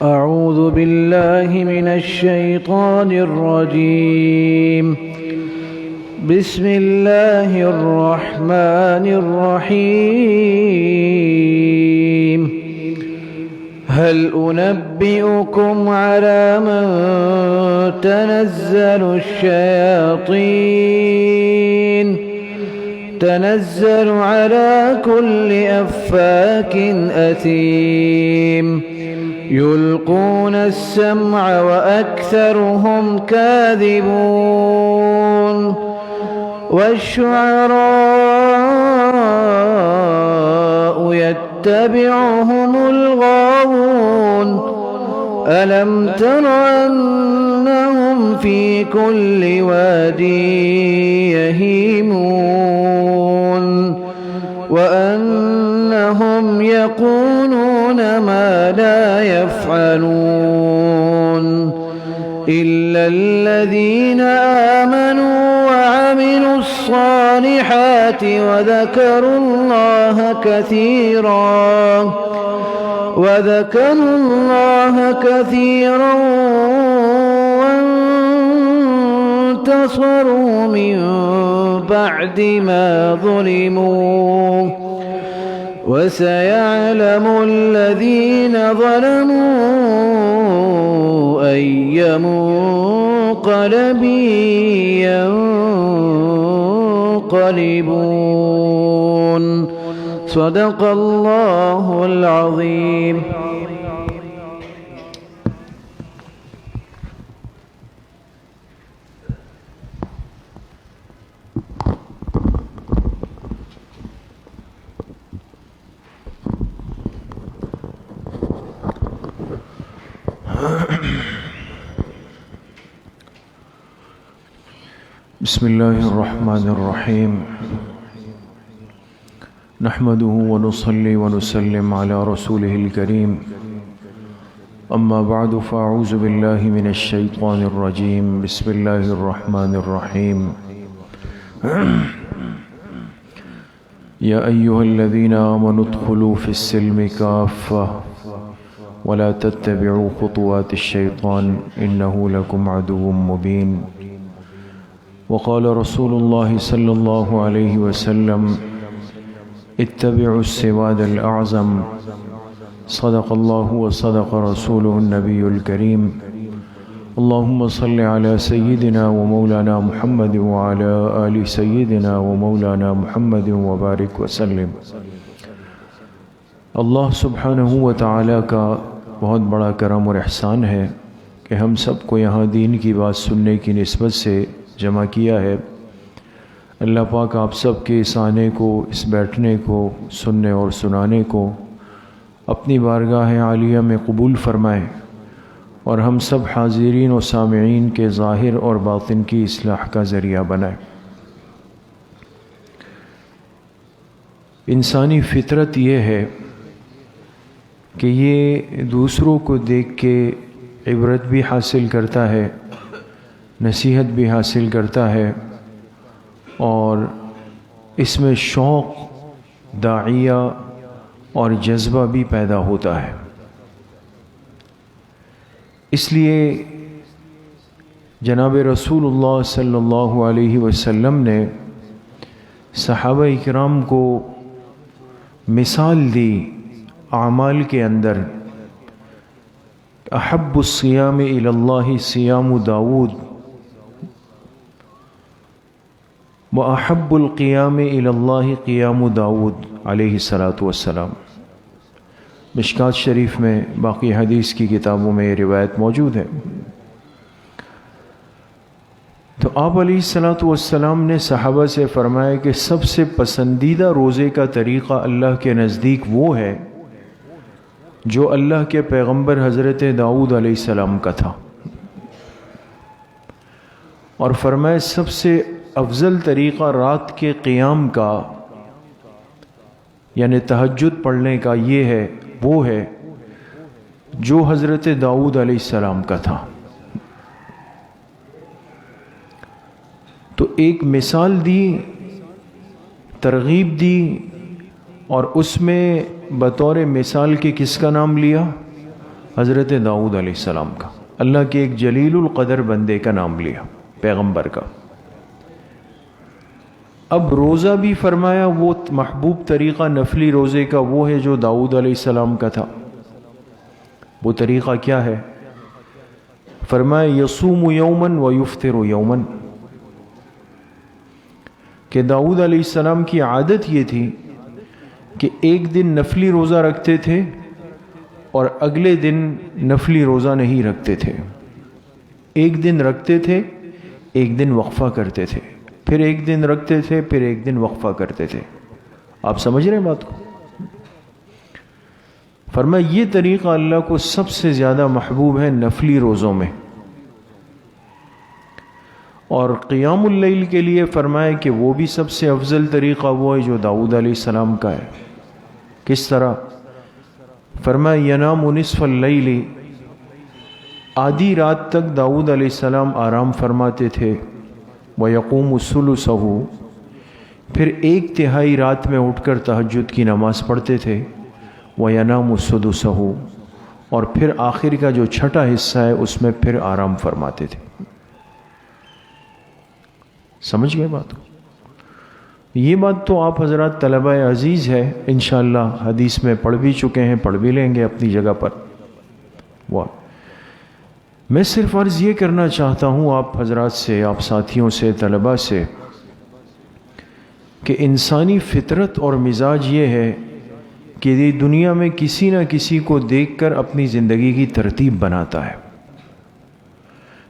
أعوذ بالله من الشيطان الرجيم. بسم الله الرحمن الرحيم. هل أنبئكم على من تنزل الشياطين؟ تنزل على كل أفاك أثيم يلقون السمع وأكثرهم كاذبون والشعراء يتبعهم الغاوون ألم تر أنهم في كل واد يهيمون وأنهم يقولون ما لا يفعلون إلا الذين آمنوا وعملوا الصالحات وذكروا الله كثيرا وانتصروا من بعد ما ظلموا وسيعلم الذين ظلموا أي منقلب ينقلبون. صدق الله العظيم. بسم الله الرحمن الرحيم. نحمده ونصلي ونسلم على رسوله الكريم. أما بعد فأعوذ بالله من الشيطان الرجيم. بسم الله الرحمن الرحيم. يا أيها الذين آمنوا ادخلوا في السلم كافة ولا تتبعوا خطوات الشيطان إنه لكم عدو مبين. وقال رسول الله صلى الله عليه وسلم اتبعوا السواد الأعظم. صدق الله وصدق رسوله النبي الكريم. اللهم صل على سيدنا ومولانا محمد وعلى آل سيدنا ومولانا محمد وبارك وسلم. اللہ سبحانہ و تعالیٰ کا بہت بڑا کرم اور احسان ہے کہ ہم سب کو یہاں دین کی بات سننے کی نسبت سے جمع کیا ہے. اللہ پاک آپ سب کے اس آنے کو، اس بیٹھنے کو، سننے اور سنانے کو اپنی بارگاہ عالیہ میں قبول فرمائے اور ہم سب حاضرین و سامعین کے ظاہر اور باطن کی اصلاح کا ذریعہ بنائے. انسانی فطرت یہ ہے کہ یہ دوسروں کو دیکھ کے عبرت بھی حاصل کرتا ہے، نصیحت بھی حاصل کرتا ہے اور اس میں شوق، داعیہ اور جذبہ بھی پیدا ہوتا ہے. اس لیے جناب رسول اللہ صلی اللہ علیہ وسلم نے صحابہ اکرام کو مثال دی اعمال کے اندر. احب الصیام الی اللہ صیام داود وَأَحَبُّ الْقِيَامِ إِلَى اللَّهِ قِيَامُ داود علیہ السلام. مشکات شریف میں، باقی حدیث کی کتابوں میں یہ روایت موجود ہے. تو آپ علیہ السلام نے صحابہ سے فرمایا کہ سب سے پسندیدہ روزے کا طریقہ اللہ کے نزدیک وہ ہے جو اللہ کے پیغمبر حضرت داؤد علیہ السلام کا تھا، اور فرمایا سب سے افضل طریقہ رات کے قیام کا یعنی تہجد پڑھنے کا یہ ہے، وہ ہے جو حضرت داؤد علیہ السلام کا تھا. تو ایک مثال دی، ترغیب دی، اور اس میں بطور مثال کے کس کا نام لیا؟ حضرت داؤد علیہ السلام کا، اللہ کے ایک جلیل القدر بندے کا نام لیا، پیغمبر کا۔ اب روزہ بھی فرمایا وہ محبوب طریقہ نفلی روزے کا وہ ہے جو داؤد علیہ السلام کا تھا۔ وہ طریقہ کیا ہے؟ فرمایا یصوم یومن و یفطر یومن، کہ داؤد علیہ السلام کی عادت یہ تھی کہ ایک دن نفلی روزہ رکھتے تھے اور اگلے دن نفلی روزہ نہیں رکھتے تھے۔ ایک دن رکھتے تھے، ایک دن وقفہ کرتے تھے، پھر ایک دن رکھتے تھے، پھر ایک دن وقفہ کرتے تھے۔ آپ سمجھ رہے ہیں بات کو؟ فرمایا یہ طریقہ اللہ کو سب سے زیادہ محبوب ہے نفلی روزوں میں۔ اور قیام اللیل کے لیے فرمایا کہ وہ بھی سب سے افضل طریقہ وہ ہے جو داؤد علیہ السلام کا ہے۔ کس طرح؟ فرمایا ینام نصف اللیل، آدھی رات تک داؤد علیہ السلام آرام فرماتے تھے، ویقوم ثلثہ، پھر ایک تہائی رات میں اٹھ کر تہجد کی نماز پڑھتے تھے، وینام سدسہ، اور پھر آخر کا جو چھٹا حصہ ہے اس میں پھر آرام فرماتے تھے۔ سمجھ گئے بات کو؟ یہ بات تو آپ حضرات طلبہ عزیز ہے، انشاءاللہ حدیث میں پڑھ بھی چکے ہیں، پڑھ بھی لیں گے اپنی جگہ پر۔ میں صرف عرض یہ کرنا چاہتا ہوں آپ حضرات سے، آپ ساتھیوں سے، طلبہ سے، کہ انسانی فطرت اور مزاج یہ ہے کہ یہ دنیا میں کسی نہ کسی کو دیکھ کر اپنی زندگی کی ترتیب بناتا ہے،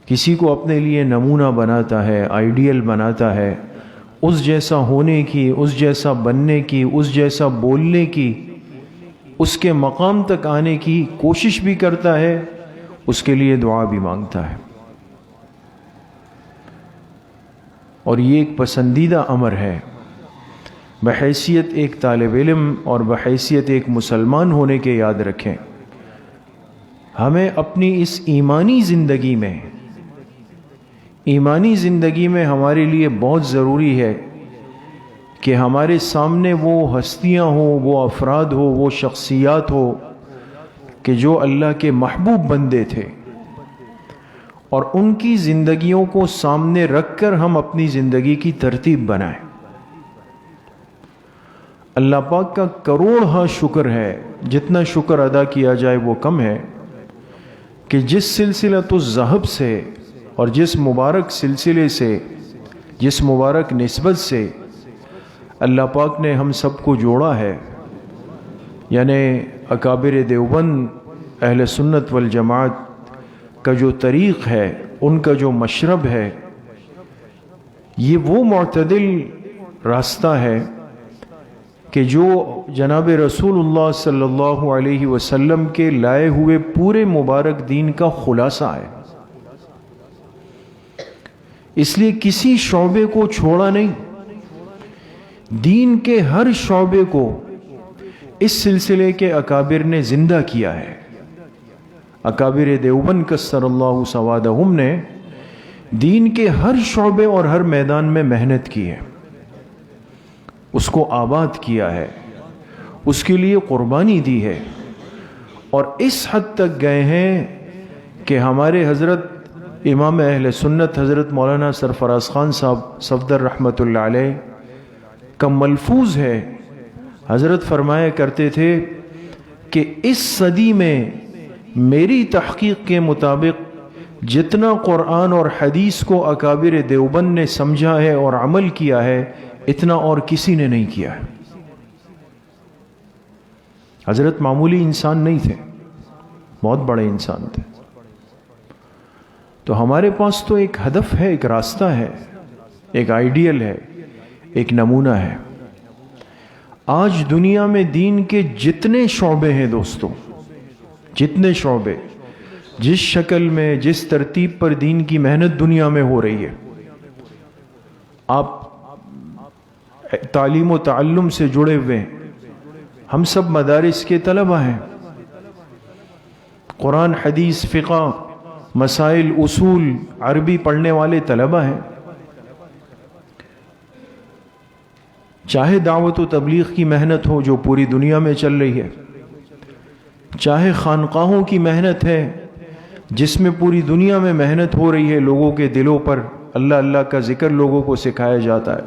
کسی کو اپنے لیے نمونہ بناتا ہے، آئیڈیل بناتا ہے، اس جیسا ہونے کی، اس جیسا بننے کی، اس جیسا بولنے کی، اس کے مقام تک آنے کی کوشش بھی کرتا ہے، اس کے لیے دعا بھی مانگتا ہے۔ اور یہ ایک پسندیدہ امر ہے، بحیثیت ایک طالب علم اور بحیثیت ایک مسلمان ہونے کے یاد رکھیں، ہمیں اپنی اس ایمانی زندگی میں ہمارے لیے بہت ضروری ہے کہ ہمارے سامنے وہ ہستیاں ہوں، وہ افراد ہو، وہ شخصیات ہو کہ جو اللہ کے محبوب بندے تھے، اور ان کی زندگیوں کو سامنے رکھ کر ہم اپنی زندگی کی ترتیب بنائیں۔ اللہ پاک کا کروڑ شکر ہے، جتنا شکر ادا کیا جائے وہ کم ہے، کہ جس سلسلۃ الذہب سے اور جس مبارک سلسلے سے، جس مبارک نسبت سے اللہ پاک نے ہم سب کو جوڑا ہے، یعنی اکابر دیوبند اہل سنت والجماعت کا جو طریق ہے، ان کا جو مشرب ہے، یہ وہ معتدل راستہ ہے کہ جو جناب رسول اللہ صلی اللہ علیہ وسلم کے لائے ہوئے پورے مبارک دین کا خلاصہ ہے۔ اس لیے کسی شعبے کو چھوڑا نہیں، دین کے ہر شعبے کو اس سلسلے کے اکابر نے زندہ کیا ہے۔ اکابر دیوبند کثر اللہ سوادہم نے دین کے ہر شعبے اور ہر میدان میں محنت کی ہے، اس کو آباد کیا ہے، اس کے لیے قربانی دی ہے، اور اس حد تک گئے ہیں کہ ہمارے حضرت امام اہل سنت حضرت مولانا سرفراز خان صاحب صفدر رحمۃ اللہ علیہ کا ملفوظ ہے، حضرت فرمایا کرتے تھے کہ اس صدی میں میری تحقیق کے مطابق جتنا قرآن اور حدیث کو اکابر دیوبند نے سمجھا ہے اور عمل کیا ہے، اتنا اور کسی نے نہیں کیا ہے۔ حضرت معمولی انسان نہیں تھے، بہت بڑے انسان تھے۔ تو ہمارے پاس تو ایک ہدف ہے، ایک راستہ ہے، ایک آئیڈیل ہے، ایک نمونہ ہے۔ آج دنیا میں دین کے جتنے شعبے ہیں دوستو، جتنے شعبے، جس شکل میں، جس ترتیب پر دین کی محنت دنیا میں ہو رہی ہے، آپ تعلیم و تعلم سے جڑے ہوئے ہیں، ہم سب مدارس کے طلبہ ہیں، قرآن حدیث فقہ مسائل اصول عربی پڑھنے والے طلبہ ہیں، چاہے دعوت و تبلیغ کی محنت ہو جو پوری دنیا میں چل رہی ہے، چاہے خانقاہوں کی محنت ہے جس میں پوری دنیا میں محنت ہو رہی ہے، لوگوں کے دلوں پر اللہ اللہ کا ذکر لوگوں کو سکھایا جاتا ہے،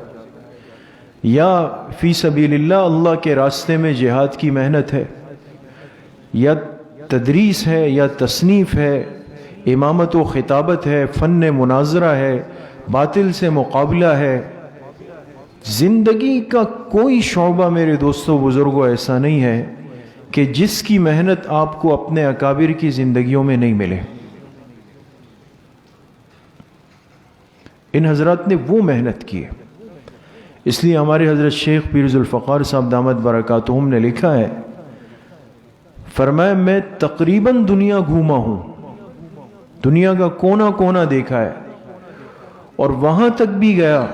یا فی سبیل اللہ اللہ کے راستے میں جہاد کی محنت ہے، یا تدریس ہے، یا تصنیف ہے، امامت و خطابت ہے، فن مناظرہ ہے، باطل سے مقابلہ ہے، زندگی کا کوئی شعبہ میرے دوستوں بزرگوں ایسا نہیں ہے کہ جس کی محنت آپ کو اپنے اکابر کی زندگیوں میں نہیں ملے۔ ان حضرات نے وہ محنت کی ہے، اس لیے ہمارے حضرت شیخ پیر ذوالفقار صاحب دامت برکاتہم نے لکھا ہے، فرمایا میں تقریباً دنیا گھوما ہوں، دنیا کا کونا کونا دیکھا ہے، اور وہاں تک بھی گیا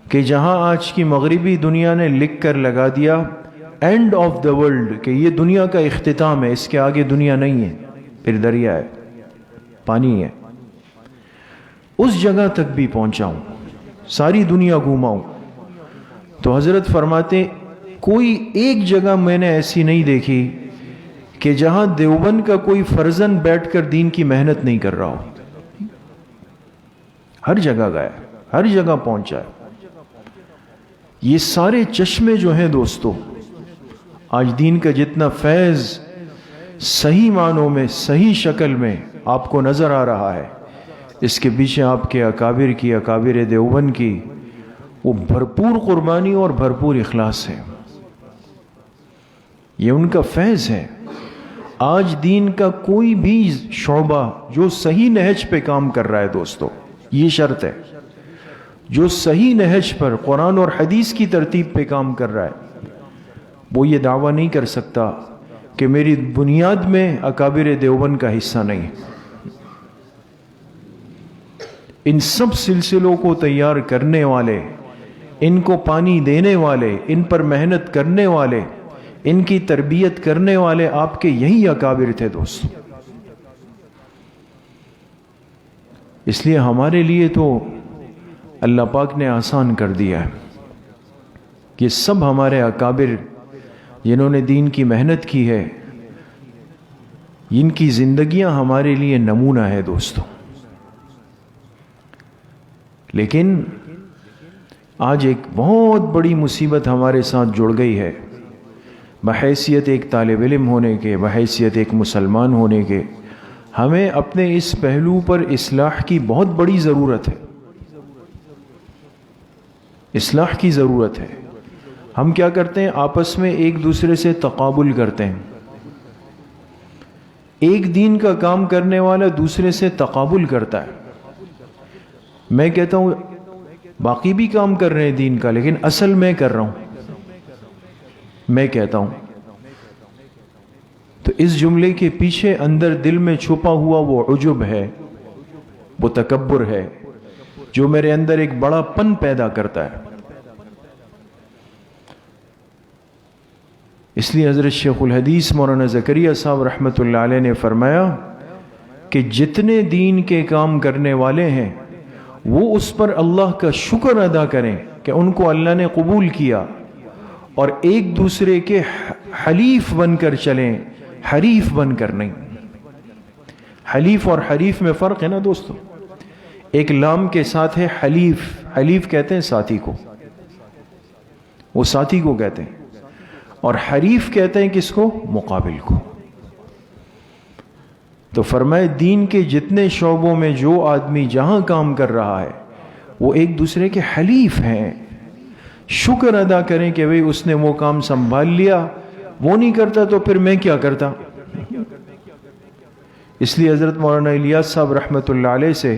کہ جہاں آج کی مغربی دنیا نے لکھ کر لگا دیا اینڈ آف دا ورلڈ، کہ یہ دنیا کا اختتام ہے، اس کے آگے دنیا نہیں ہے، پھر دریا ہے، پانی ہے، اس جگہ تک بھی پہنچا ہوں، ساری دنیا گھوما ہوں۔ تو حضرت فرماتے کوئی ایک جگہ میں نے ایسی نہیں دیکھی کہ جہاں دیوبند کا کوئی فرزن بیٹھ کر دین کی محنت نہیں کر رہا ہو، ہر جگہ گیا، ہر جگہ پہنچا ہے۔ یہ سارے چشمے جو ہیں دوستو، آج دین کا جتنا فیض صحیح معنوں میں صحیح شکل میں آپ کو نظر آ رہا ہے، اس کے پیچھے آپ کے اکابر کی، اکابر دیوبند کی وہ بھرپور قربانی اور بھرپور اخلاص ہے، یہ ان کا فیض ہے۔ آج دین کا کوئی بھی شعبہ جو صحیح نہج پہ کام کر رہا ہے دوستو، یہ شرط ہے، جو صحیح نہج پر قرآن اور حدیث کی ترتیب پہ کام کر رہا ہے، وہ یہ دعویٰ نہیں کر سکتا کہ میری بنیاد میں اکابر دیوبند کا حصہ نہیں۔ ان سب سلسلوں کو تیار کرنے والے، ان کو پانی دینے والے، ان پر محنت کرنے والے، ان کی تربیت کرنے والے آپ کے یہی اکابر تھے دوستو۔ اس لیے ہمارے لیے تو اللہ پاک نے آسان کر دیا ہے، یہ سب ہمارے اکابر جنہوں نے دین کی محنت کی ہے، ان کی زندگیاں ہمارے لیے نمونہ ہے دوستو۔ لیکن آج ایک بہت بڑی مصیبت ہمارے ساتھ جڑ گئی ہے، بحیثیت ایک طالب علم ہونے کے، بحیثیت ایک مسلمان ہونے کے، ہمیں اپنے اس پہلو پر اصلاح کی بہت بڑی ضرورت ہے، اصلاح کی ضرورت ہے۔ ہم کیا کرتے ہیں؟ آپس میں ایک دوسرے سے تقابل کرتے ہیں، ایک دین کا کام کرنے والا دوسرے سے تقابل کرتا ہے، میں کہتا ہوں باقی بھی کام کر رہے ہیں دین کا، لیکن اصل میں کر رہا ہوں، میں کہتا ہوں۔ تو اس جملے کے پیچھے اندر دل میں چھپا ہوا وہ عجب ہے، وہ تکبر ہے جو میرے اندر ایک بڑا پن پیدا کرتا ہے۔ اس لیے حضرت شیخ الحدیث مولانا زکریا صاحب رحمۃ اللہ علیہ نے فرمایا کہ جتنے دین کے کام کرنے والے ہیں وہ اس پر اللہ کا شکر ادا کریں کہ ان کو اللہ نے قبول کیا، اور ایک دوسرے کے حلیف بن کر چلیں، حریف بن کر نہیں۔ حلیف اور حریف میں فرق ہے نا دوستو، ایک لام کے ساتھ ہے حلیف، حلیف کہتے ہیں ساتھی کو، وہ ساتھی کو کہتے ہیں، اور حریف کہتے ہیں کس کو؟ مقابل کو۔ تو فرمائے دین کے جتنے شعبوں میں جو آدمی جہاں کام کر رہا ہے وہ ایک دوسرے کے حلیف ہیں، شکر ادا کریں کہ بھئی اس نے وہ کام سنبھال لیا، وہ نہیں کرتا تو پھر میں کیا کرتا۔ اس لیے حضرت مولانا الیاس صاحب رحمۃ اللہ علیہ سے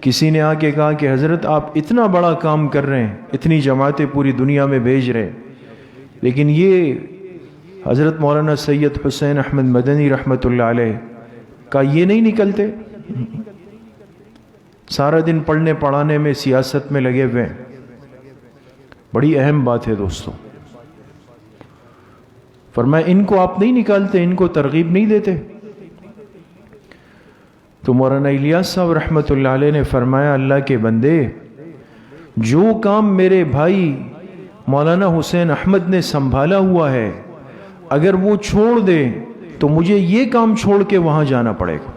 کسی نے آ کے کہا کہ حضرت آپ اتنا بڑا کام کر رہے ہیں، اتنی جماعتیں پوری دنیا میں بھیج رہے ہیں، لیکن یہ حضرت مولانا سید حسین احمد مدنی رحمۃ اللہ علیہ کا یہ نہیں نکلتے، سارا دن پڑھنے پڑھانے میں سیاست میں لگے ہوئے ہیں۔ بڑی اہم بات ہے دوستو، فرمایا ان کو آپ نہیں نکالتے، ان کو ترغیب نہیں دیتے۔ تو مولانا الیاس صاحب رحمۃ اللہ علیہ نے فرمایا اللہ کے بندے، جو کام میرے بھائی مولانا حسین احمد نے سنبھالا ہوا ہے اگر وہ چھوڑ دے تو مجھے یہ کام چھوڑ کے وہاں جانا پڑے گا،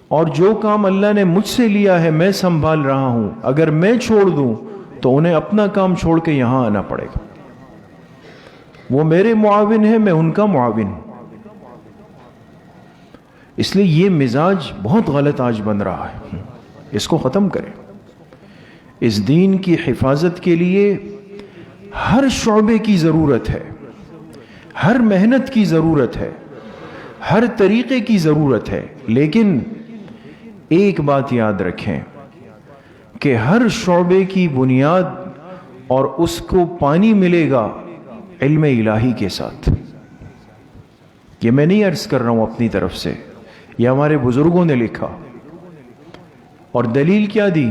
اور جو کام اللہ نے مجھ سے لیا ہے میں سنبھال رہا ہوں، اگر میں چھوڑ دوں تو انہیں اپنا کام چھوڑ کے یہاں آنا پڑے گا۔ وہ میرے معاون ہیں، میں ان کا معاون ہوں۔ اس لیے یہ مزاج بہت غلط آج بن رہا ہے، اس کو ختم کریں۔ اس دین کی حفاظت کے لیے ہر شعبے کی ضرورت ہے، ہر محنت کی ضرورت ہے، ہر طریقے کی ضرورت ہے، لیکن ایک بات یاد رکھیں کہ ہر شعبے کی بنیاد اور اس کو پانی ملے گا علم الہی کے ساتھ۔ یہ میں نہیں عرض کر رہا ہوں اپنی طرف سے، یہ ہمارے بزرگوں نے لکھا، اور دلیل کیا دی؟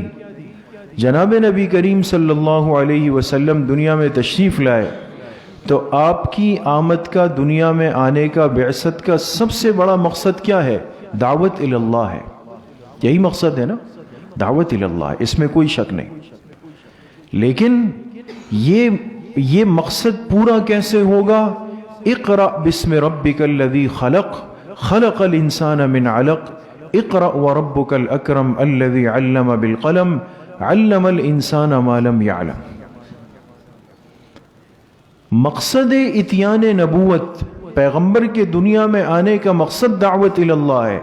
جناب نبی کریم صلی اللہ علیہ وسلم دنیا میں تشریف لائے تو آپ کی آمد کا، دنیا میں آنے کا، بعثت کا سب سے بڑا مقصد کیا ہے؟ دعوت اللہ ہے۔ یہی مقصد ہے نا، دعوت اللہ، اس میں کوئی شک نہیں۔ لیکن یہ مقصد پورا کیسے ہوگا؟ اقرأ بسم ربک الذی خلق خلق الانسان من علق اقرأ وربک الاکرم الذی علم بالقلم علم الانسان ما لم يعلم۔ مقصد اتیان نبوت، پیغمبر کے دنیا میں آنے کا مقصد دعوت اللہ ہے،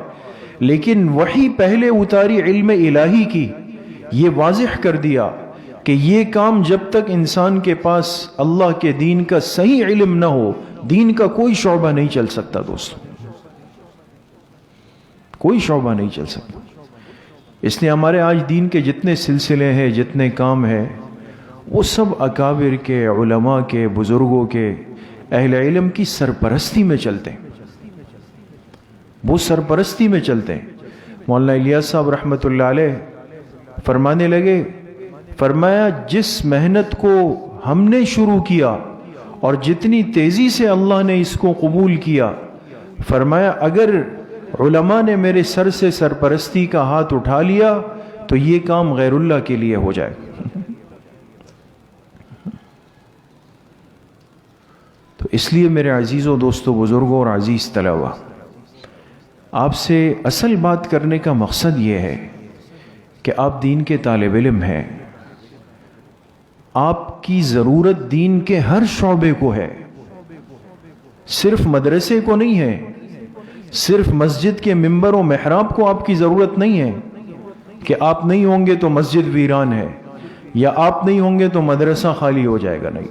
لیکن وحی پہلے اتاری علم الہی کی، یہ واضح کر دیا کہ یہ کام جب تک انسان کے پاس اللہ کے دین کا صحیح علم نہ ہو، دین کا کوئی شعبہ نہیں چل سکتا دوستو، کوئی شعبہ نہیں چل سکتا۔ اس لیے ہمارے آج دین کے جتنے سلسلے ہیں، جتنے کام ہیں، وہ سب اکابر کے، علماء کے، بزرگوں کے، اہل علم کی سرپرستی میں چلتے ہیں، وہ سرپرستی میں چلتے ہیں۔ مولانا الیاس صاحب رحمۃ اللہ علیہ فرمانے لگے، فرمایا جس محنت کو ہم نے شروع کیا اور جتنی تیزی سے اللہ نے اس کو قبول کیا، فرمایا اگر علماء نے میرے سر سے سرپرستی کا ہاتھ اٹھا لیا تو یہ کام غیر اللہ کے لیے ہو جائے۔ تو اس لیے میرے عزیزوں، دوستوں، بزرگوں اور عزیز طلباء، آپ سے اصل بات کرنے کا مقصد یہ ہے کہ آپ دین کے طالب علم ہیں، آپ کی ضرورت دین کے ہر شعبے کو ہے، صرف مدرسے کو نہیں ہے، صرف مسجد کے ممبر و محراب کو آپ کی ضرورت نہیں ہے کہ آپ نہیں ہوں گے تو مسجد ویران ہے، یا آپ نہیں ہوں گے تو مدرسہ خالی ہو جائے گا، نہیں۔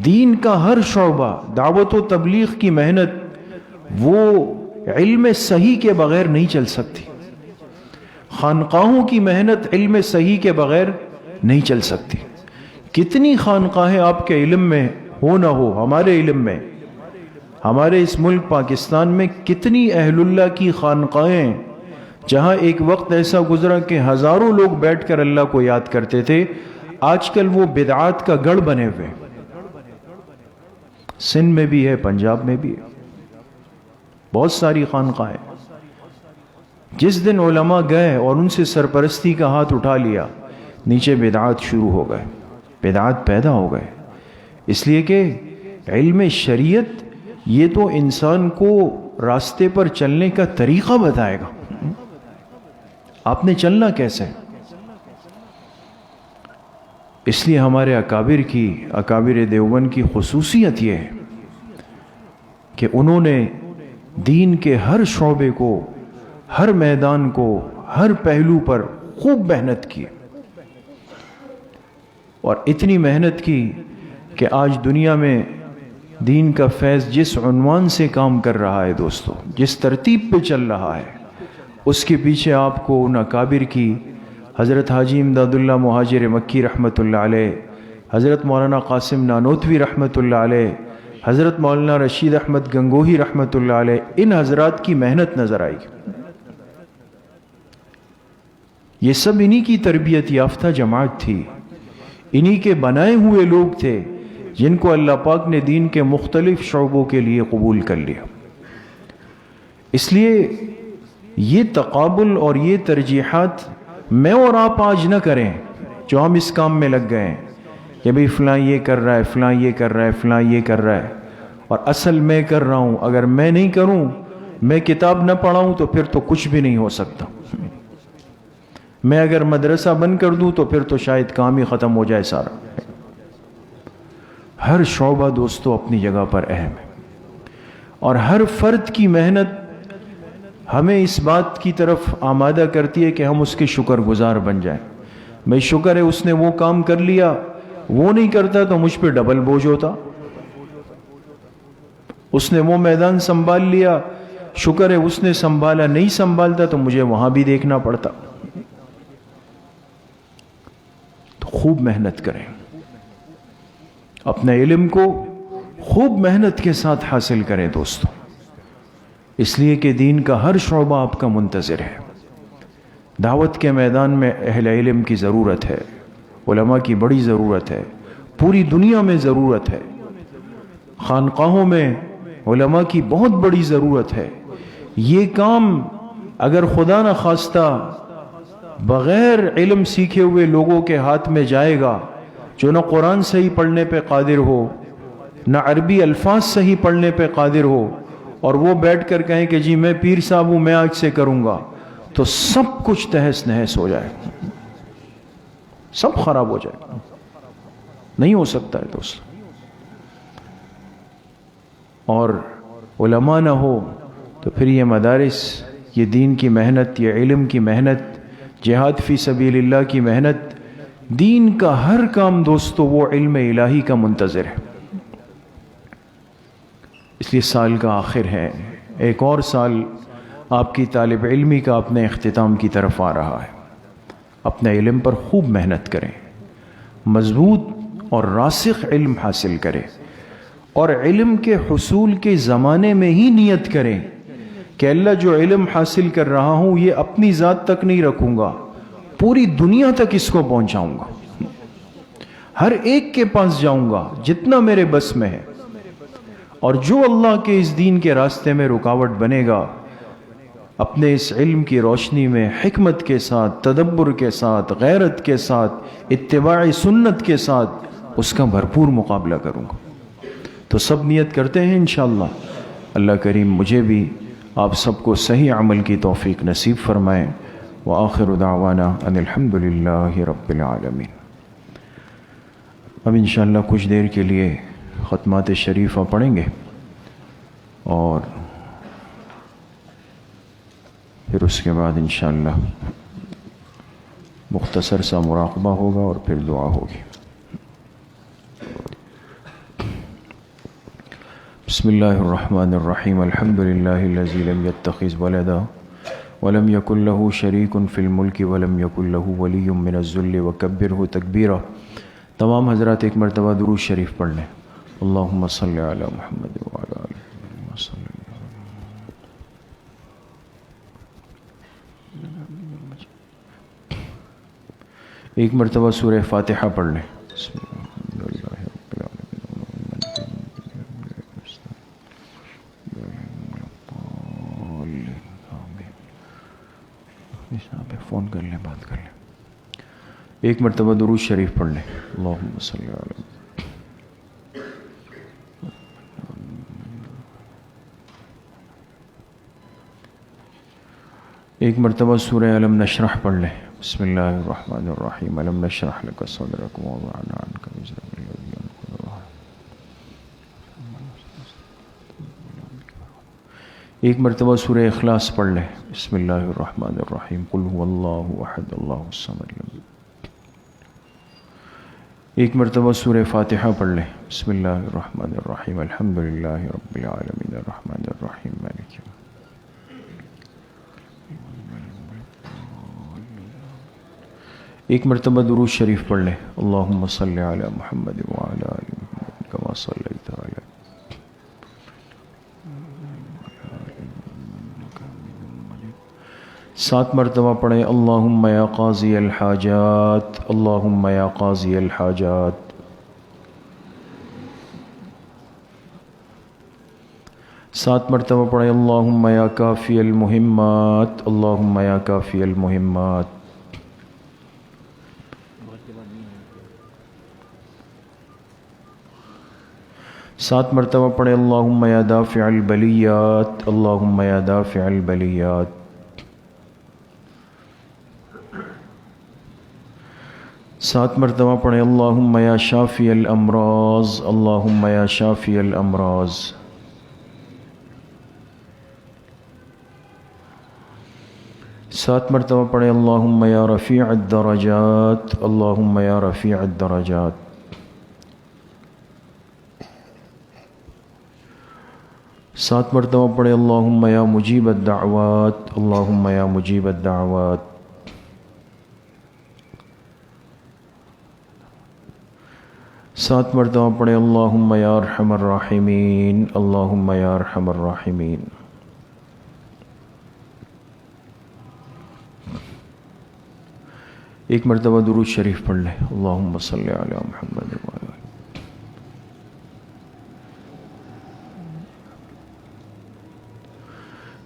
دین کا ہر شعبہ، دعوت و تبلیغ کی محنت، وہ علم صحیح کے بغیر نہیں چل سکتی۔ خانقاہوں کی محنت علم صحیح کے بغیر نہیں چل سکتی۔ کتنی خانقاہیں آپ کے علم میں ہو نہ ہو، ہمارے علم میں، ہمارے اس ملک پاکستان میں کتنی اہل اللہ کی خانقاہیں، جہاں ایک وقت ایسا گزرا کہ ہزاروں لوگ بیٹھ کر اللہ کو یاد کرتے تھے، آج کل وہ بدعات کا گڑھ بنے ہوئے۔ سندھ میں بھی ہے، پنجاب میں بھی ہے، بہت ساری خانقاہیں۔ جس دن علماء گئے اور ان سے سرپرستی کا ہاتھ اٹھا لیا، نیچے بدعات شروع ہو گئے، بدعات پیدا ہو گئے۔ اس لیے کہ علم شریعت یہ تو انسان کو راستے پر چلنے کا طریقہ بتائے گا، آپ نے چلنا کیسے۔ اس لیے ہمارے اکابر دیوبند کی خصوصیت یہ ہے کہ انہوں نے دین کے ہر شعبے کو، ہر میدان کو، ہر پہلو پر خوب محنت کی، اور اتنی محنت کی کہ آج دنیا میں دین کا فیض جس عنوان سے کام کر رہا ہے دوستو، جس ترتیب پہ چل رہا ہے، اس کے پیچھے آپ کو ان اکابر کی، حضرت حاجی امداد اللہ مہاجر مکی رحمۃ اللہ علیہ، حضرت مولانا قاسم نانوتوی رحمۃ اللہ علیہ، حضرت مولانا رشید احمد گنگوہی رحمۃ اللہ علیہ، ان حضرات کی محنت نظر آئی۔ یہ سب انہی کی تربیت یافتہ جماعت تھی، انہی کے بنائے ہوئے لوگ تھے جن کو اللہ پاک نے دین کے مختلف شعبوں کے لیے قبول کر لیا۔ اس لیے یہ تقابل اور یہ ترجیحات میں اور آپ آج نہ کریں جو ہم اس کام میں لگ گئے ہیں کہ بھئی فلاں یہ کر رہا ہے، فلاں یہ کر رہا ہے، فلاں یہ کر رہا ہے۔ اور اصل میں کر رہا ہوں. اگر میں نہیں کروں، میں کتاب نہ پڑھاؤں تو پھر تو کچھ بھی نہیں ہو سکتا. میں اگر مدرسہ بند کر دوں تو پھر تو شاید کام ہی ختم ہو جائے سارا. ہر شعبہ دوستو اپنی جگہ پر اہم ہے، اور ہر فرد کی محنت ہمیں اس بات کی طرف آمادہ کرتی ہے کہ ہم اس کے شکر گزار بن جائیں. میں شکر ہے اس نے وہ کام کر لیا، وہ نہیں کرتا تو مجھ پہ ڈبل بوجھ ہوتا. اس نے وہ میدان سنبھال لیا، شکر ہے اس نے سنبھالا، نہیں سنبھالتا تو مجھے وہاں بھی دیکھنا پڑتا. تو خوب محنت کریں، اپنے علم کو خوب محنت کے ساتھ حاصل کریں دوستو، اس لیے کہ دین کا ہر شعبہ آپ کا منتظر ہے. دعوت کے میدان میں اہل علم کی ضرورت ہے، علماء کی بڑی ضرورت ہے، پوری دنیا میں ضرورت ہے. خانقاہوں میں علماء کی بہت بڑی ضرورت ہے. یہ کام اگر خدا نہ خواستہ بغیر علم سیکھے ہوئے لوگوں کے ہاتھ میں جائے گا، جو نہ قرآن صحیح پڑھنے پہ قادر ہو، نہ عربی الفاظ صحیح پڑھنے پہ قادر ہو، اور وہ بیٹھ کر کہیں کہ جی میں پیر صاحب ہوں، میں آج سے کروں گا، تو سب کچھ تہس نہس ہو جائے، سب خراب ہو جائے. نہیں ہو سکتا ہے دوست. اور علماء نہ ہو تو پھر یہ مدارس، یہ دین کی محنت، یہ علم کی محنت، جہاد فی سبیل اللہ کی محنت، دین کا ہر کام دوستو وہ علم الہی کا منتظر ہے. اس لیے سال کا آخر ہے، ایک اور سال آپ کی طالب علمی کا اپنے اختتام کی طرف آ رہا ہے. اپنے علم پر خوب محنت کریں، مضبوط اور راسخ علم حاصل کریں، اور علم کے حصول کے زمانے میں ہی نیت کریں کہ اللہ جو علم حاصل کر رہا ہوں یہ اپنی ذات تک نہیں رکھوں گا، پوری دنیا تک اس کو پہنچاؤں گا، ہر ایک کے پاس جاؤں گا جتنا میرے بس میں ہے. اور جو اللہ کے اس دین کے راستے میں رکاوٹ بنے گا، اپنے اس علم کی روشنی میں حکمت کے ساتھ، تدبر کے ساتھ، غیرت کے ساتھ، اتباع سنت کے ساتھ اس کا بھرپور مقابلہ کروں گا. تو سب نیت کرتے ہیں انشاءاللہ. اللہ کریم مجھے بھی آپ سب کو صحیح عمل کی توفیق نصیب فرمائے. وآخر دعوانا ان الحمدللہ رب العالمین. اب انشاءاللہ کچھ دیر کے لیے ختمات شریفہ پڑھیں گے، اور پھر اس کے بعد انشاءاللہ مختصر سا مراقبہ ہوگا اور پھر دعا ہوگی. بسم اللہ الرحمن الرحیم. الحمد للہ الذی لم یتخذ ولدا ولم یکن له شریک فی الملک ولم یکن له ولی من الذل وکبرہ تکبیرا. تمام حضرات ایک مرتبہ درود شریف پڑھ لیں. اللہم صلی علی محمد وعلی آل محمد. ایک مرتبہ سورہ فاتحہ پڑھ لیں. فون کر لیں، بات کر لیں. ایک مرتبہ درود شریف پڑھ لیں. اللہم صلی علی. ایک مرتبہ سورہ علم نشرح پڑھ لیں. بسم اللہ الرحمن الرحیم. علم نشرح لک صدرک ووضعنا عنک وزرک الذی انقض ظہرک. ایک مرتبہ سورہ اخلاص پڑھ لیں. بسم اللہ الرحمن الرحیم. قل هو اللہ احد اللہ الصمد. ایک مرتبہ سورہ فاتحہ پڑھ لیں. بسم اللہ الرحمن الرحیم. الحمد للہ رب العالمین الرحمن الرحیم مالک یوم. ایک مرتبہ درود شریف پڑھ لیں. اللہم صلی علی محمد وعلی آل محمد کما صلیت علی. سات مرتبہ پڑھیں. اللہم یا قاضی الحاجات، اللہم یا قاضی الحاجات. سات مرتبہ پڑھیں. اللہم یا کافی المہمات، اللہم یا کافی المہمات. 7 مرتبہ پڑھیں اللہم یا دافع البلیات، اللہم یا دافع البلیات۔ 7 مرتبہ پڑھیں اللہم یا شافی الامراض، اللہم یا شافی الامراض۔ 7 مرتبہ پڑھیں اللہم یا رفیع الدرجات، اللہم یا رفیع الدرجات۔ 7 مرتبہ پڑھیں اللہم یا مجیب الدعوات، اللہم یا مجیب الدعوات۔ 7 مرتبہ پڑھیں اللہم یا ارحم الراحمین، اللہم یا ارحم الراحمین۔ ایک مرتبہ درود شریف پڑھ لیں، اللہم صلی علی محمد وعلی آلہ۔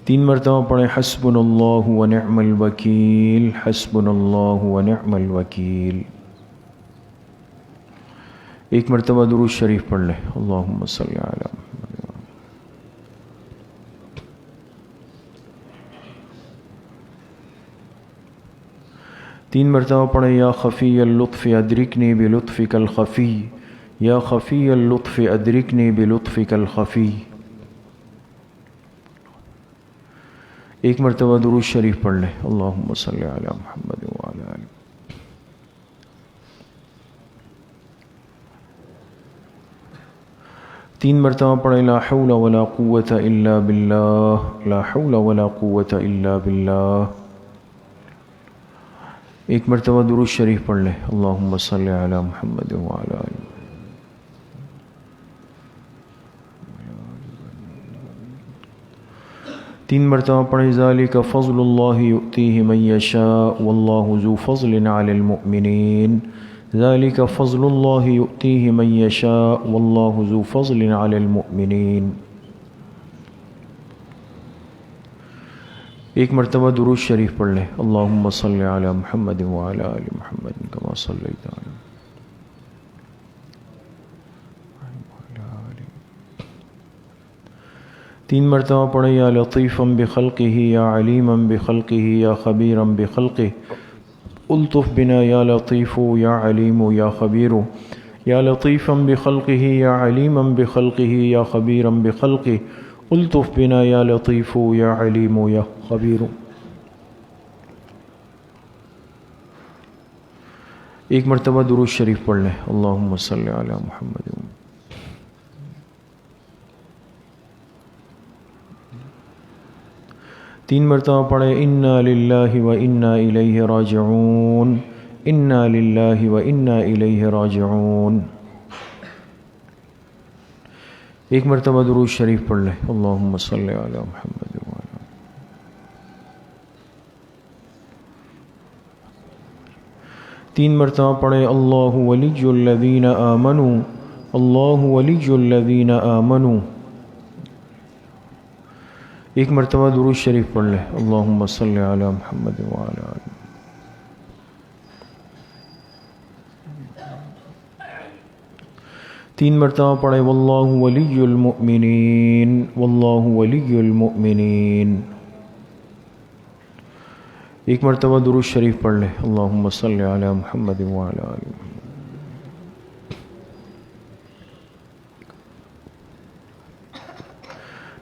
3 مرتبہ پڑھیں حسبنا اللہ ونعم الوکیل، حسبنا اللہ ونعم الوکیل۔ ایک مرتبہ درود شریف پڑھ لیں، اللہم صلی علی محمد۔ 3 مرتبہ پڑھیں یا خفی اللطف ادرکنی بلطفک الخفی، یا خفی اللطف ادرکنی بلطفک الخفی۔ ایک مرتبہ درود شریف پڑھ لیں، اللہم صلی علی محمد وعلی آلہ۔ 3 مرتبہ پڑھیں لا حول ولا قوة الا باللہ، لا حول ولا قوة الا باللہ۔ ایک مرتبہ درود شریف پڑھ لیں، اللہم صلی علی محمد وعلی آلہ۔ 3 مرتبہ پڑھیں ذالک فضل اللہ یؤتیہ من یشاء واللہ ذو فضل علی المؤمنین، ذالک فضل اللہ یؤتیہ من یشاء واللہ ذو فضل علی المؤمنین۔ ایک مرتبہ درود شریف پڑھ لیں، اللہم صلی علی محمد وعلی آل محمد کما صلیت علی۔ 3 مرتبہ پڑھیں یا لطیفا بخلقہ یا علیما بخلقہ یا خبیرا بخلقہ، الطف بنا یا لطیف یا علیم یا خبیر، یا لطیفا بخلقہ یا علیما بخلقہ یا خبیرا بخلقہ، الطف بنا یا لطیف یا علیم یا خبیر۔ ایک مرتبہ درود شریف پڑھ لیں، اللہم صلی علی محمد۔ 3 مرتبہ پڑھیں انا للہ و انا الیہ راجعون، انا للہ و انا الیہ راجعون۔ ایک مرتبہ درود شریف پڑھ لیں، اللہم صلی علی محمد وعلی۔ 3 مرتبہ پڑھیں اللہ ولی الذین آمنوا، اللہ ولی الذین آمنوا۔ ایک مرتبہ درود شریف پڑھ لیں، اللہم صلی علی محمد وعلی آلہ۔ 3 مرتبہ پڑھیں واللہ ولی المؤمنین، واللہ ولی المؤمنین۔ ایک مرتبہ درود شریف پڑھ لیں، اللہم صلی علی محمد وعلی آلہ۔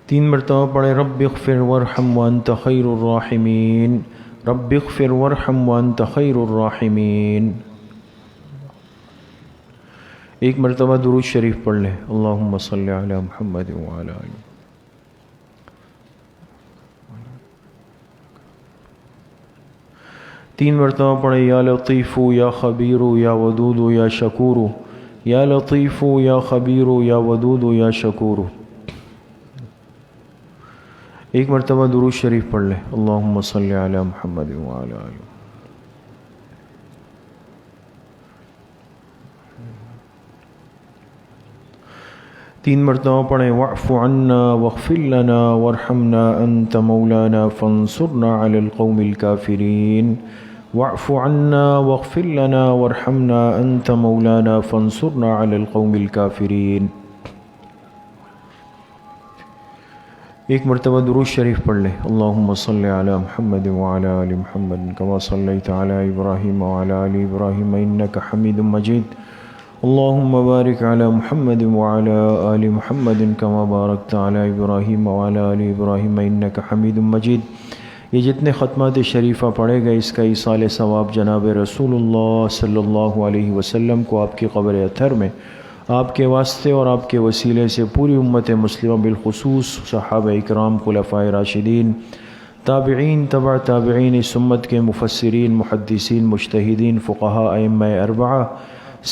3 مرتبہ پڑھیں رب اغفر وارحم وانت خیر الراحمین، رب اغفر وارحم وانت خیر الراحمین۔ ایک مرتبہ درود شریف پڑھ لیں، اللہم صلی علی محمد وعلی آلہ۔ 3 مرتبہ پڑھیں یا لطیف یا خبیر یا ودود یا شکور، یا لطیف یا خبیر یا ودود یا شکور۔ ایک مرتبہ درود شریف پڑھ لیں، اللہم صلی علی محمد وعلی آلہ۔ 3 مرتبہ پڑھیں واعف عنا واغفر لنا وارحمنا انت مولانا فانصرنا علی القوم الکافرین، واعف عنا واغفر لنا وارحمنا انت مولانا فانصرنا علی القوم الکافرین۔ ایک مرتبہ درود شریف پڑھ لیں۔ اللہم صلی علی محمد وعلی آل محمد کما صلیت علی ابراہیم وعلی آل ابراہیم انک حمید مجید۔ اللہم بارک علی محمد وعلی آل محمد کما بارکت علی ابراہیم وعلی آل ابراہیم انک حمید مجید۔ یہ جتنے ختمات شریفہ پڑھے گئے اس کا ایصال ثواب جناب رسول اللہ صلی اللہ علیہ وسلم کو آپ کی قبر اطہر میں آپ کے واسطے اور آپ کے وسیلے سے پوری امت مسلمہ بالخصوص صحابہ اکرام، خلفائے راشدین، تابعین، تبع تابعین، اس امت کے مفسرین، محدثین، مجتہدین، فقہاء، ائمہ اربعہ،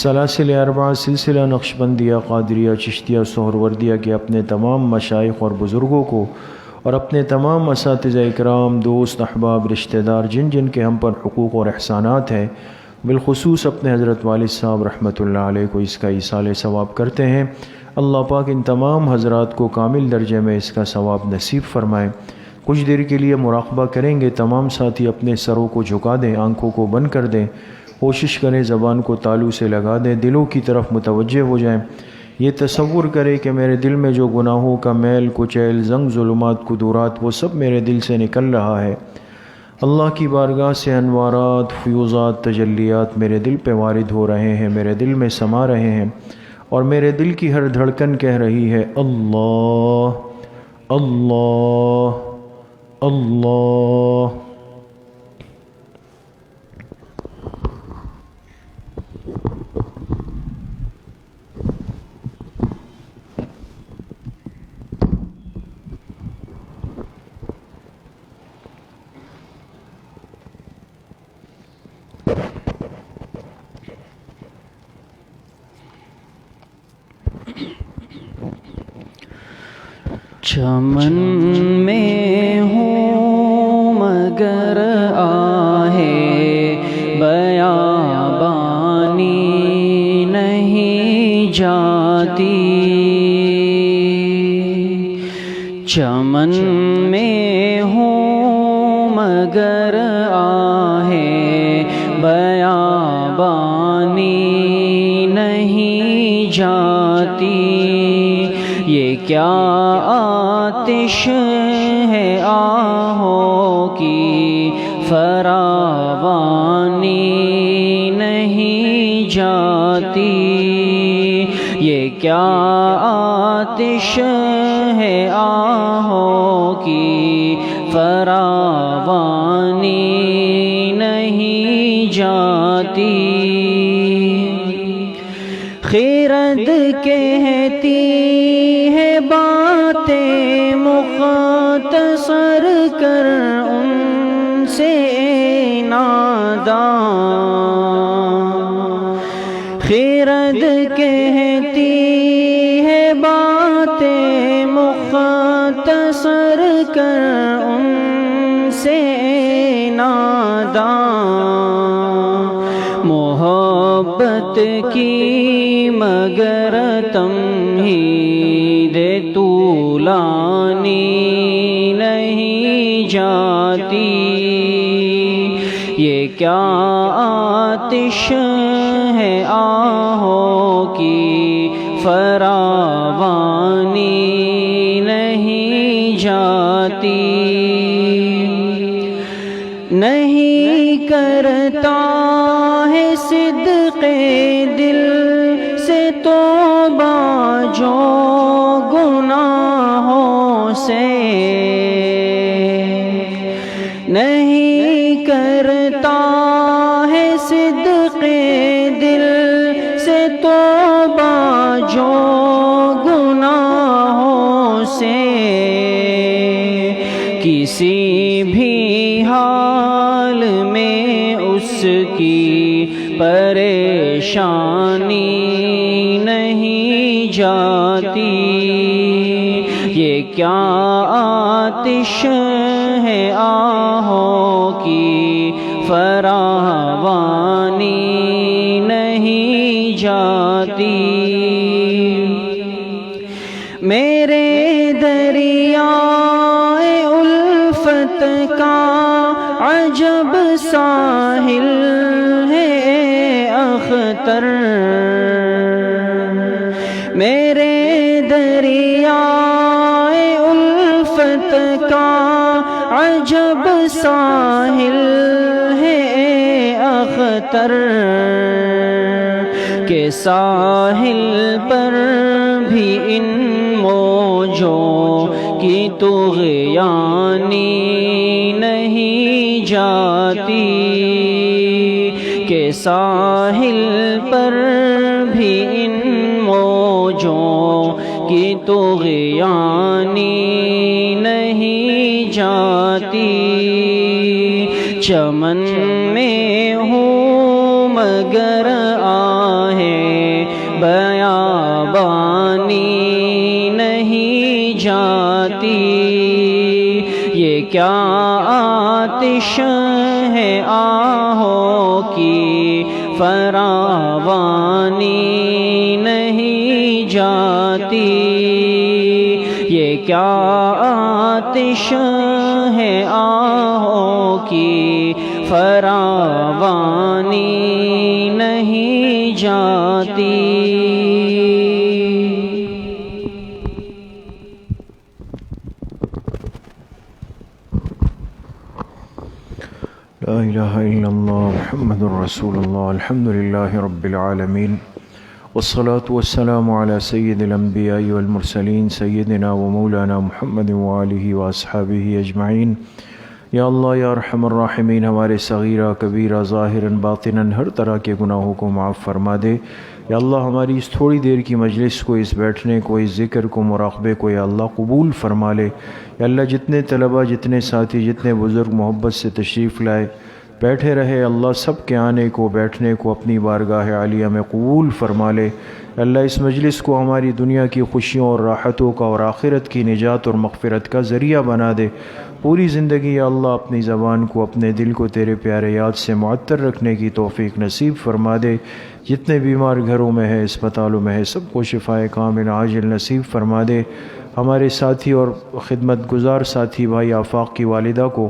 سلاسل اربعہ، سلسلہ نقشبندیہ، قادریہ، چشتیہ، سہروردیہ کے اپنے تمام مشائخ اور بزرگوں کو اور اپنے تمام اساتذہ اکرام، دوست، احباب، رشتہ دار جن جن کے ہم پر حقوق اور احسانات ہیں، بالخصوص اپنے حضرت والد صاحب رحمۃ اللہ علیہ کو اس کا ایصال ثواب کرتے ہیں۔ اللہ پاک ان تمام حضرات کو کامل درجے میں اس کا ثواب نصیب فرمائے۔ کچھ دیر کے لیے مراقبہ کریں گے، تمام ساتھی اپنے سروں کو جھکا دیں، آنکھوں کو بند کر دیں، کوشش کریں زبان کو تالو سے لگا دیں، دلوں کی طرف متوجہ ہو جائیں۔ یہ تصور کریں کہ میرے دل میں جو گناہوں کا میل، کچیل، زنگ، ظلمات، کدورات، وہ سب میرے دل سے نکل رہا ہے۔ اللہ کی بارگاہ سے انوارات، فیوزات، تجلیات میرے دل پہ وارد ہو رہے ہیں، میرے دل میں سما رہے ہیں، اور میرے دل کی ہر دھڑکن کہہ رہی ہے اللہ اللہ اللہ۔ چمن میں ہوں مگر آہے بیابانی نہیں جاتی، چمن میں ہوں مگر آہے بیابانی نہیں جاتی، یہ کیا آتش ہے آہوں کی فراوانی نہیں جاتی، یہ کیا آتش ہے آہوں کی فراوانی نہیں جاتی۔ خرد کہتی ہے باتیں مختصر کر ان سے ناداں، خرد کہتی ہے باتیں مختصر کر ان سے ناداں، محبت کی مگر تمہید طولانی نہیں جاتی، یہ کیا آتش ہے آہوں کی فراوانی نہیں جاتی، نہیں کرتا ہے صدق دل سے توبہ جو گناہوں سے، نہیں کرتا ہے صدق دل سے توبہ جو گناہوں سے، کسی بھی حال میں اس کی پریشانی نہیں جاتی، یہ کیا آتش ہے آہوں کی فراوانی نہیں جاتی، میرے دریائے الفت کا عجب ساحل ہے اختر، میرے دریائے الفت کا عجب ساحل ہے اختر کے ساحل پر بھی ان موجوں کی طغیانی نہیں جاتی کہ ساحل پر بھی ان موجوں کی طغیانی نہیں جاتی چمن میں ہوں مگر آہیں بیابانی نہیں جاتی یہ کیا آتش ہے آہوں کی فراوانی نہیں جاتی یہ کیا آتش ہے آہوں کی فراوانی نہیں جاتی لا الہ الا اللہ محمد رسول اللہ الحمد للہ رب العالمین والصلاة والسلام على سید الانبیاء والمرسلین سیدنا و مولانا محمد وآلہ واصحابہ اجمعین یا اللہ یا ارحم الراحمین ہمارے صغیرہ کبیرہ ظاہراً باطناً ہر طرح کے گناہوں کو معاف فرما دے یا اللہ ہماری اس تھوڑی دیر کی مجلس کو اس بیٹھنے کو اس ذکر کو مراقبے کو یا اللہ قبول فرما لے یا اللہ جتنے طلبہ جتنے ساتھی جتنے بزرگ محبت سے تشریف لائے بیٹھے رہے اللہ سب کے آنے کو بیٹھنے کو اپنی بارگاہ عالیہ میں قبول فرما لے اللہ اس مجلس کو ہماری دنیا کی خوشیوں اور راحتوں کا اور آخرت کی نجات اور مغفرت کا ذریعہ بنا دے پوری زندگی یا اللہ اپنی زبان کو اپنے دل کو تیرے پیارے یاد سے معطر رکھنے کی توفیق نصیب فرما دے جتنے بیمار گھروں میں ہے اسپتالوں میں ہے سب کو شفائے کامل عاجل نصیب فرما دے ہمارے ساتھی اور خدمت گزار ساتھی بھائی آفاق کی والدہ کو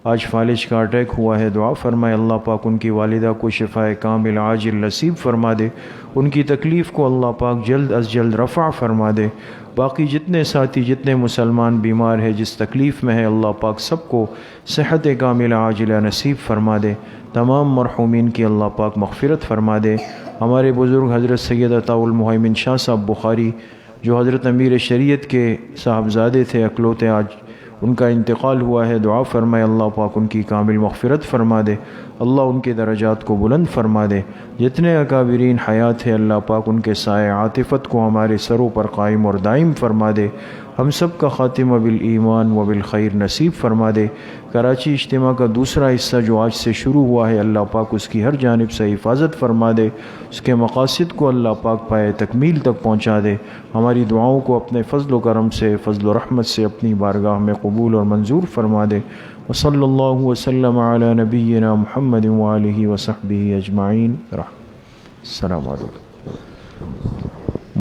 آج فالج کا اٹیک ہوا ہے دعا فرمائے اللہ پاک ان کی والدہ کو شفائے کامل عاجل نصیب فرما دے ان کی تکلیف کو اللہ پاک جلد از جلد رفع فرما دے باقی جتنے ساتھی جتنے مسلمان بیمار ہیں جس تکلیف میں ہے اللہ پاک سب کو صحت کامل عاجلہ نصیب فرما دے تمام مرحومین کی اللہ پاک مغفرت فرما دے ہمارے بزرگ حضرت سید عطاء المہیمن شاہ صاحب بخاری جو حضرت امیر شریعت کے صاحبزادے تھے اکلوتے آج ان کا انتقال ہوا ہے دعا فرمائے اللہ پاک ان کی کامل مغفرت فرما دے اللہ ان کے درجات کو بلند فرما دے جتنے اکابرین حیات ہے اللہ پاک ان کے سائے عاطفت کو ہمارے سروں پر قائم اور دائم فرما دے ہم سب کا خاتمہ بالایمان و بالخیر نصیب فرما دے کراچی اجتماع کا دوسرا حصہ جو آج سے شروع ہوا ہے اللہ پاک اس کی ہر جانب سے حفاظت فرما دے اس کے مقاصد کو اللہ پاک پائے تکمیل تک پہنچا دے ہماری دعاؤں کو اپنے فضل و کرم سے فضل و رحمت سے اپنی بارگاہ میں قبول اور منظور فرما دے وصلی اللہ وسلم علی نبینا محمد وآلہ وصحبہ اجمعین السلام علیکم